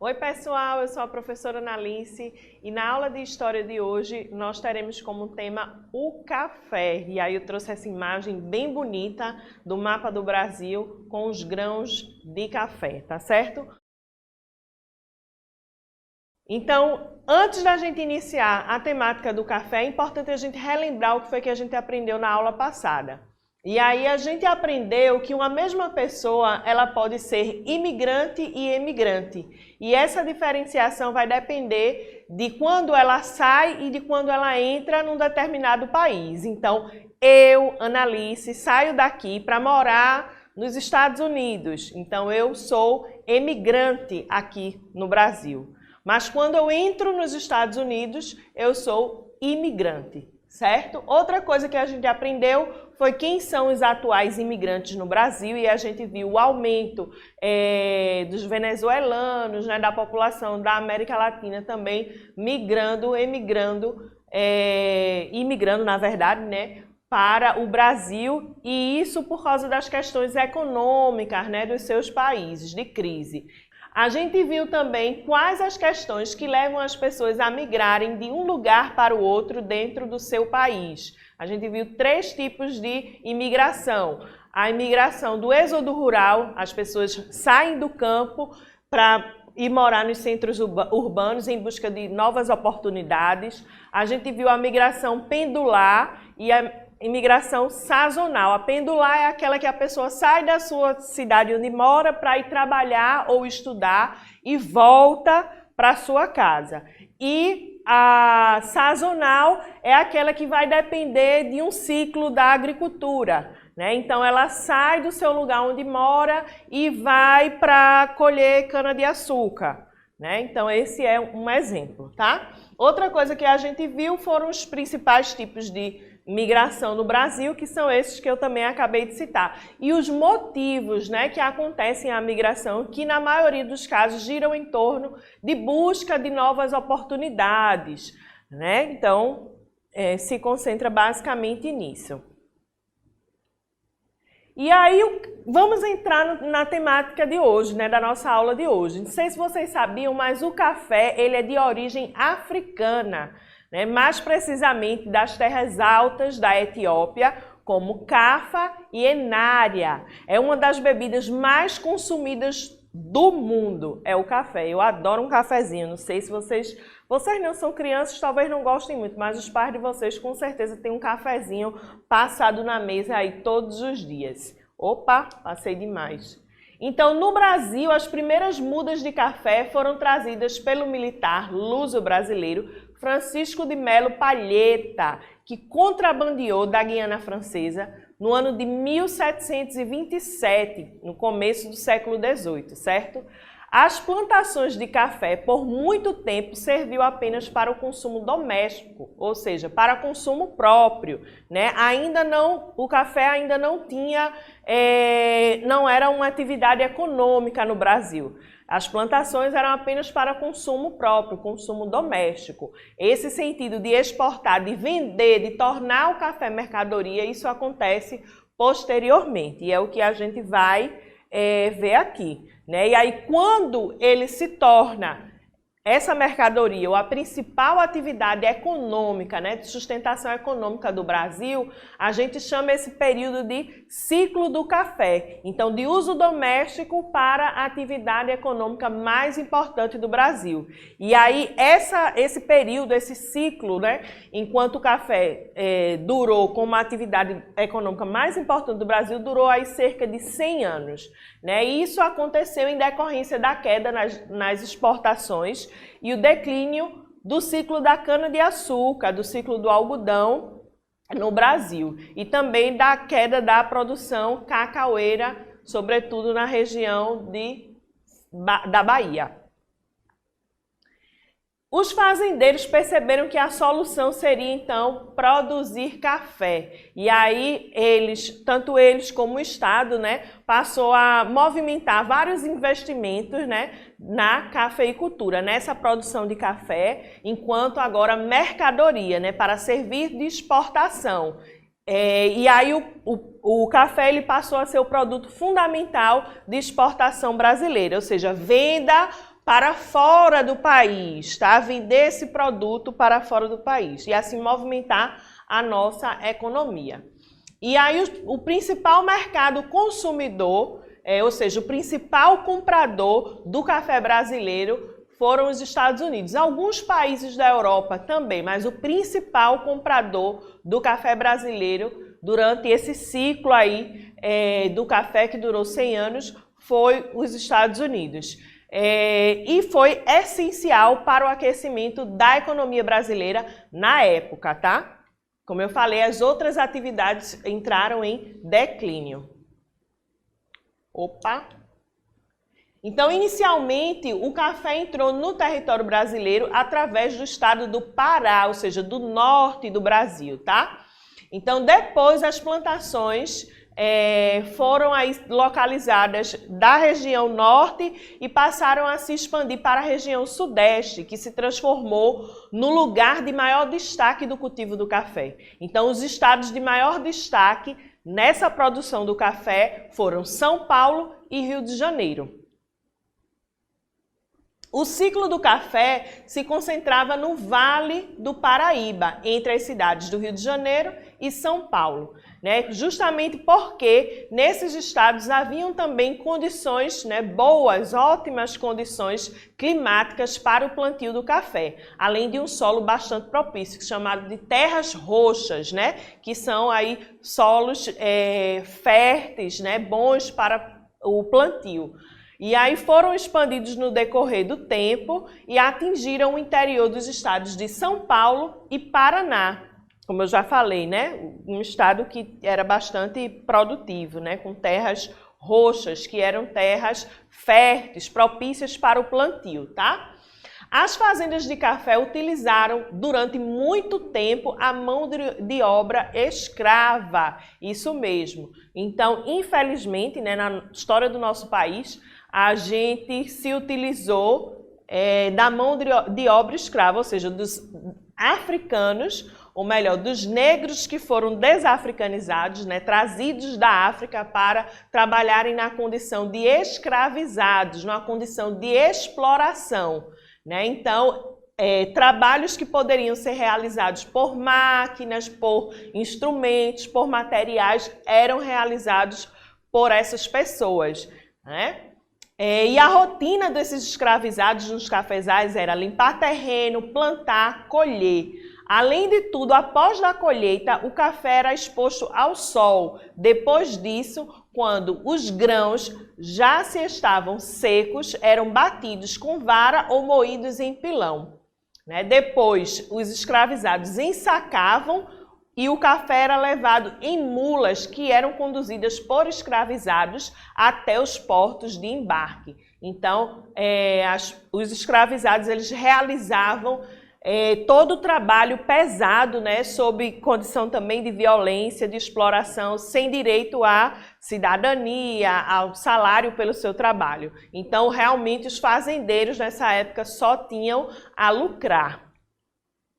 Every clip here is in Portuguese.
Oi pessoal, eu sou a professora Analice e na aula de História de hoje nós teremos como tema o café. E aí eu trouxe essa imagem bem bonita do mapa do Brasil com os grãos de café, tá certo? Então, antes da gente iniciar a temática do café, é importante a gente relembrar o que foi que a gente aprendeu na aula passada. E aí a gente aprendeu que uma mesma pessoa, ela pode ser imigrante e emigrante. E essa diferenciação vai depender de quando ela sai e de quando ela entra num determinado país. Então, eu, Analice, saio daqui para morar nos Estados Unidos. Então, eu sou emigrante aqui no Brasil. Mas quando eu entro nos Estados Unidos, eu sou imigrante, certo? Outra coisa que a gente aprendeu foi quem são os atuais imigrantes no Brasil e a gente viu o aumento dos venezuelanos, né, da população da América Latina também migrando, imigrando, na verdade, né, para o Brasil, e isso por causa das questões econômicas, né, dos seus países, de crise. A gente viu também quais as questões que levam as pessoas a migrarem de um lugar para o outro dentro do seu país. A gente viu 3 tipos de imigração. A imigração do êxodo rural, as pessoas saem do campo para ir morar nos centros urbanos em busca de novas oportunidades. A gente viu a migração pendular e a imigração sazonal. A pendular é aquela que a pessoa sai da sua cidade onde mora para ir trabalhar ou estudar e volta para a sua casa. E a sazonal é aquela que vai depender de um ciclo da agricultura, né? Então ela sai do seu lugar onde mora e vai para colher cana-de-açúcar, né? Então esse é um exemplo, tá? Outra coisa que a gente viu foram os principais tipos de migração no Brasil, que são esses que eu também acabei de citar. E os motivos, né, que acontecem a migração, que na maioria dos casos giram em torno de busca de novas oportunidades, né? Então, se concentra basicamente nisso. E aí, vamos entrar na temática de hoje, né, da nossa aula de hoje. Não sei se vocês sabiam, mas o café ele é de origem africana, né, mais precisamente das terras altas da Etiópia, como Cafa e Enária. É uma das bebidas mais consumidas do mundo, é o café. Eu adoro um cafezinho, não sei se vocês não são crianças, talvez não gostem muito, mas os pais de vocês com certeza têm um cafezinho passado na mesa aí todos os dias. Opa, passei demais. Então, no Brasil, as primeiras mudas de café foram trazidas pelo militar luso-brasileiro Francisco de Melo Palheta, que contrabandeou da Guiana Francesa no ano de 1727, no começo do século XVIII, certo? As plantações de café, por muito tempo, serviu apenas para o consumo doméstico, ou seja, para consumo próprio, né? O café ainda não tinha, não era uma atividade econômica no Brasil. As plantações eram apenas para consumo próprio, consumo doméstico. Esse sentido de exportar, de vender, de tornar o café mercadoria, isso acontece posteriormente, e é o que a gente vai ver aqui, né? E aí, quando ele se torna essa mercadoria, ou a principal atividade econômica, né, de sustentação econômica do Brasil, a gente chama esse período de ciclo do café. Então, de uso doméstico para a atividade econômica mais importante do Brasil. E aí, esse período, esse ciclo, né, enquanto o café durou como a atividade econômica mais importante do Brasil, durou aí cerca de 100 anos. Né? E isso aconteceu em decorrência da queda nas exportações e o declínio do ciclo da cana-de-açúcar, do ciclo do algodão no Brasil. E também da queda da produção cacaueira, sobretudo na região da Bahia. Os fazendeiros perceberam que a solução seria, então, produzir café. E aí, tanto eles como o Estado, né, passou a movimentar vários investimentos, né, na cafeicultura, nessa produção de café, enquanto agora mercadoria, né, para servir de exportação. E aí o café ele passou a ser o produto fundamental de exportação brasileira, ou seja, venda para fora do país, tá? Vender esse produto para fora do país e assim movimentar a nossa economia. E aí o principal mercado consumidor, ou seja, o principal comprador do café brasileiro foram os Estados Unidos. Alguns países da Europa também, mas o principal comprador do café brasileiro durante esse ciclo aí do café que durou 100 anos foi os Estados Unidos. E foi essencial para o aquecimento da economia brasileira na época, tá? Como eu falei, as outras atividades entraram em declínio. Opa! Então, inicialmente, o café entrou no território brasileiro através do estado do Pará, ou seja, do norte do Brasil, tá? Então, depois as plantações foram aí localizadas da região norte e passaram a se expandir para a região sudeste, que se transformou no lugar de maior destaque do cultivo do café. Então, os estados de maior destaque nessa produção do café foram São Paulo e Rio de Janeiro. O ciclo do café se concentrava no Vale do Paraíba, entre as cidades do Rio de Janeiro e São Paulo, né? Justamente porque nesses estados haviam também condições, né, boas, ótimas condições climáticas para o plantio do café, além de um solo bastante propício, chamado de terras roxas, né, que são aí solos férteis, né, bons para o plantio. E aí foram expandidos no decorrer do tempo e atingiram o interior dos estados de São Paulo e Paraná. Como eu já falei, né? Um estado que era bastante produtivo, né? Com terras roxas, que eram terras férteis, propícias para o plantio, tá? As fazendas de café utilizaram durante muito tempo a mão de obra escrava, isso mesmo. Então, infelizmente, né, na história do nosso país, a gente se utilizou da mão de obra escrava, ou seja, dos africanos, ou melhor, dos negros que foram desafricanizados, né, trazidos da África para trabalharem na condição de escravizados, numa condição de exploração, né? Então, trabalhos que poderiam ser realizados por máquinas, por instrumentos, por materiais, eram realizados por essas pessoas, né? E a rotina desses escravizados nos cafezais era limpar terreno, plantar, colher. Além de tudo, após a colheita, o café era exposto ao sol. Depois disso, quando os grãos já se estavam secos, eram batidos com vara ou moídos em pilão, né? Depois, os escravizados ensacavam e o café era levado em mulas que eram conduzidas por escravizados até os portos de embarque. Então, os escravizados eles realizavam todo o trabalho pesado, né, sob condição também de violência, de exploração, sem direito à cidadania, ao salário pelo seu trabalho. Então, realmente, os fazendeiros nessa época só tinham a lucrar,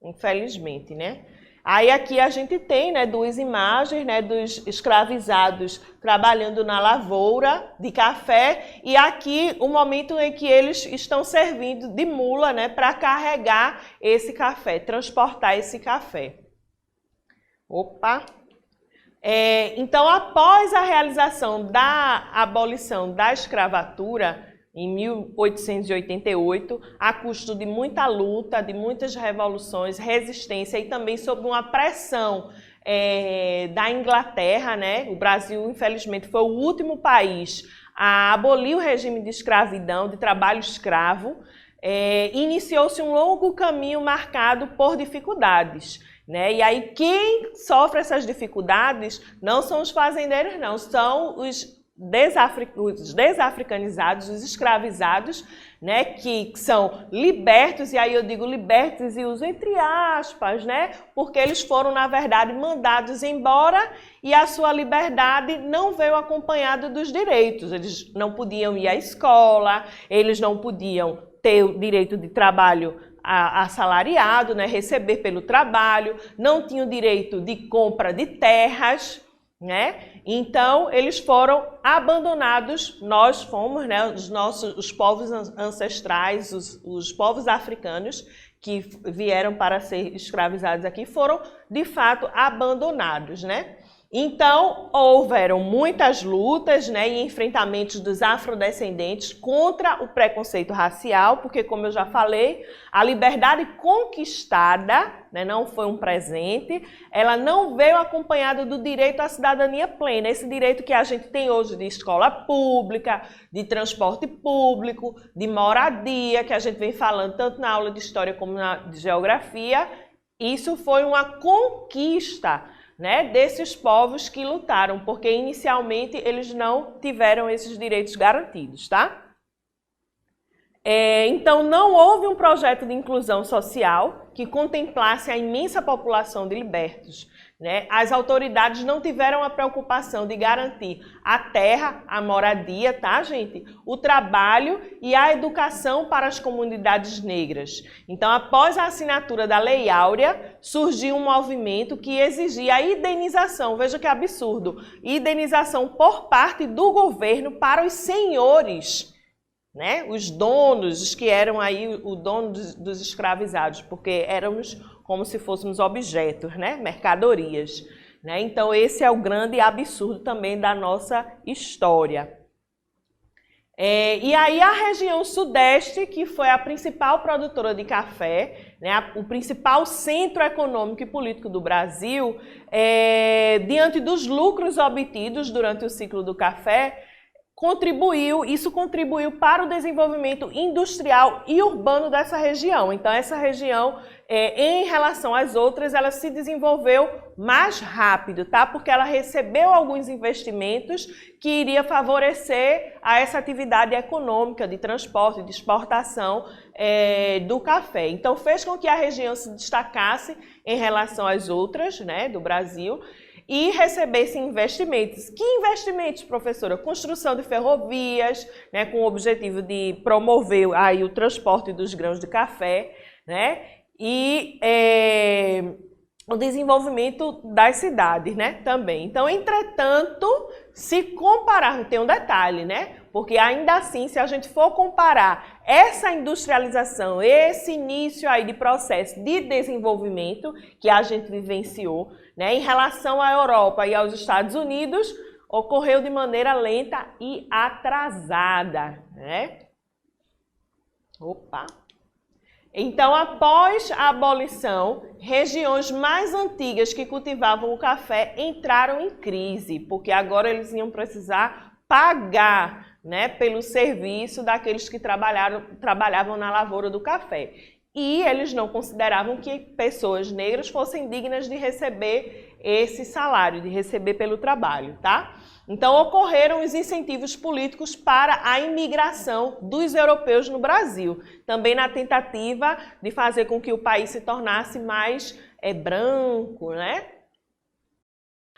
infelizmente, né? Aí aqui a gente tem, né, duas imagens, né, dos escravizados trabalhando na lavoura de café e aqui o momento em que eles estão servindo de mula, né, para carregar esse café, transportar esse café. Opa! Então, após a realização da abolição da escravatura, em 1888, a custo de muita luta, de muitas revoluções, resistência e também sob uma pressão da Inglaterra, né? O Brasil, infelizmente, foi o último país a abolir o regime de escravidão, de trabalho escravo. Iniciou-se um longo caminho marcado por dificuldades, né? E aí quem sofre essas dificuldades não são os fazendeiros, não, são os desafricanizados, os escravizados, né, que são libertos, e aí eu digo libertos e uso entre aspas, né, porque eles foram, na verdade, mandados embora e a sua liberdade não veio acompanhada dos direitos. Eles não podiam ir à escola, eles não podiam ter o direito de trabalho assalariado, né, receber pelo trabalho, não tinham direito de compra de terras, né? Então, eles foram abandonados, nós fomos, né, os povos ancestrais, os povos africanos que vieram para ser escravizados aqui, foram, de fato, abandonados, né? Então, houveram muitas lutas, né, e enfrentamentos dos afrodescendentes contra o preconceito racial, porque, como eu já falei, a liberdade conquistada, né, não foi um presente, ela não veio acompanhada do direito à cidadania plena, esse direito que a gente tem hoje de escola pública, de transporte público, de moradia, que a gente vem falando tanto na aula de história como na de geografia. Isso foi uma conquista, né, desses povos que lutaram, porque inicialmente eles não tiveram esses direitos garantidos, tá? Então não houve um projeto de inclusão social que contemplasse a imensa população de libertos, né? As autoridades não tiveram a preocupação de garantir a terra, a moradia, tá, gente? O trabalho e a educação para as comunidades negras. Então, após a assinatura da Lei Áurea, surgiu um movimento que exigia a indenização, veja que absurdo, indenização por parte do governo para os senhores, né? Os donos, os que eram aí o dono dos escravizados, porque éramos como se fôssemos objetos, né? Mercadorias, né? Então esse é o grande absurdo também da nossa história. E aí a região sudeste, que foi a principal produtora de café, né, o principal centro econômico e político do Brasil, diante dos lucros obtidos durante o ciclo do café, isso contribuiu para o desenvolvimento industrial e urbano dessa região. Então, essa região, em relação às outras, ela se desenvolveu mais rápido, tá? Porque ela recebeu alguns investimentos que iria favorecer a essa atividade econômica de transporte, de exportação do café. Então, fez com que a região se destacasse em relação às outras, né, do Brasil, e recebessem investimentos. Que investimentos, professora? Construção de ferrovias, né, com o objetivo de promover aí o transporte dos grãos de café, né, e o desenvolvimento das cidades, né, também. Então, entretanto, se comparar, tem um detalhe, né, porque ainda assim, se a gente for comparar essa industrialização, esse início aí de processo de desenvolvimento que a gente vivenciou, né, em relação à Europa e aos Estados Unidos, ocorreu de maneira lenta e atrasada, né? Então, após a abolição, regiões mais antigas que cultivavam o café entraram em crise, porque agora eles iam precisar pagar, né, pelo serviço daqueles que trabalhavam na lavoura do café. E eles não consideravam que pessoas negras fossem dignas de receber esse salário, de receber pelo trabalho, tá? Então, ocorreram os incentivos políticos para a imigração dos europeus no Brasil, também na tentativa de fazer com que o país se tornasse mais branco, né?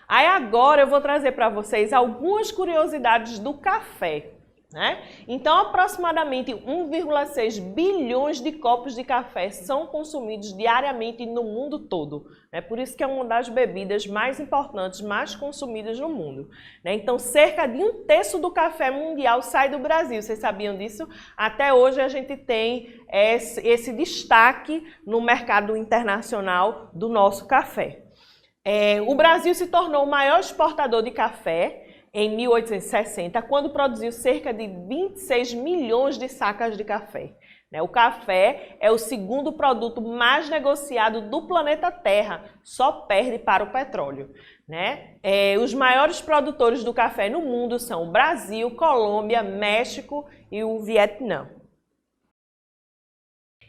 Aí agora eu vou trazer para vocês algumas curiosidades do café, né? Então, aproximadamente 1,6 bilhões de copos de café são consumidos diariamente no mundo todo. É por isso que é uma das bebidas mais importantes, mais consumidas no mundo, né? Então, cerca de 1/3 do café mundial sai do Brasil. Vocês sabiam disso? Até hoje a gente tem esse destaque no mercado internacional do nosso café. O Brasil se tornou o maior exportador de café em 1860, quando produziu cerca de 26 milhões de sacas de café. O café é o segundo produto mais negociado do planeta Terra, só perde para o petróleo, né? Os maiores produtores do café no mundo são o Brasil, Colômbia, México e o Vietnã.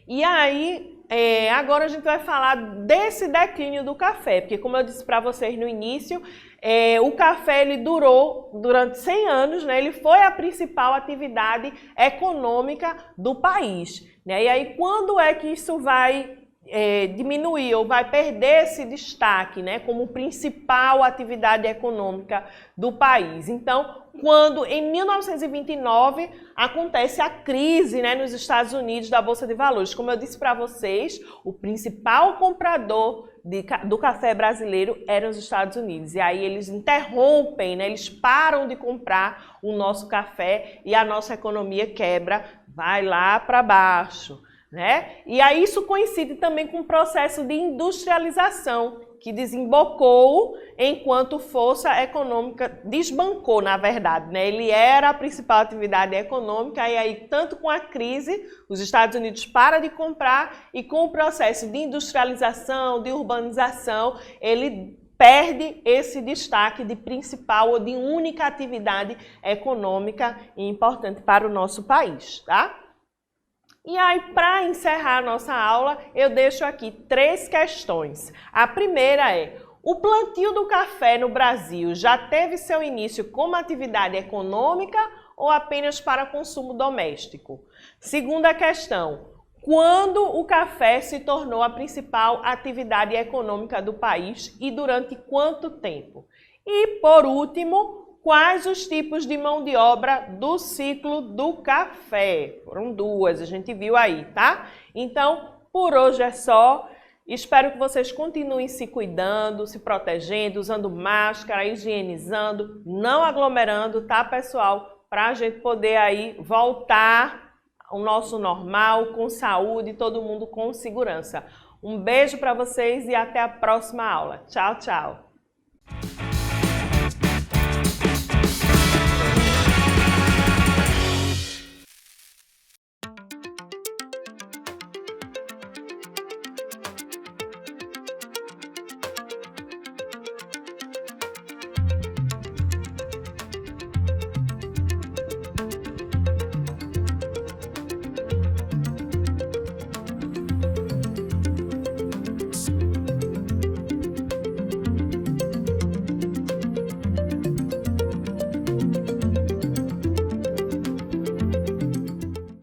E aí, agora a gente vai falar desse declínio do café, porque como eu disse para vocês no início, o café ele durou durante 100 anos, né? Ele foi a principal atividade econômica do país, né? E aí quando é que isso vai diminuir ou vai perder esse destaque, né, como principal atividade econômica do país? Então, quando em 1929 acontece a crise, né, nos Estados Unidos da Bolsa de Valores. Como eu disse para vocês, o principal comprador do café brasileiro eram os Estados Unidos. E aí eles interrompem, né? Eles param de comprar o nosso café e a nossa economia quebra, vai lá para baixo, né? E aí isso coincide também com o processo de industrialização, que desembocou enquanto força econômica, desbancou, na verdade, né? Ele era a principal atividade econômica e aí, tanto com a crise, os Estados Unidos param de comprar e com o processo de industrialização, de urbanização, ele perde esse destaque de principal ou de única atividade econômica importante para o nosso país, tá? E aí, para encerrar a nossa aula, eu deixo aqui 3 questões. A primeira é: o plantio do café no Brasil já teve seu início como atividade econômica ou apenas para consumo doméstico? Segunda questão: quando o café se tornou a principal atividade econômica do país e durante quanto tempo? E, por último, quais os tipos de mão de obra do ciclo do café? Foram 2, a gente viu aí, tá? Então, por hoje é só. Espero que vocês continuem se cuidando, se protegendo, usando máscara, higienizando, não aglomerando, tá, pessoal? Para a gente poder aí voltar ao nosso normal, com saúde, todo mundo com segurança. Um beijo para vocês e até a próxima aula. Tchau, tchau!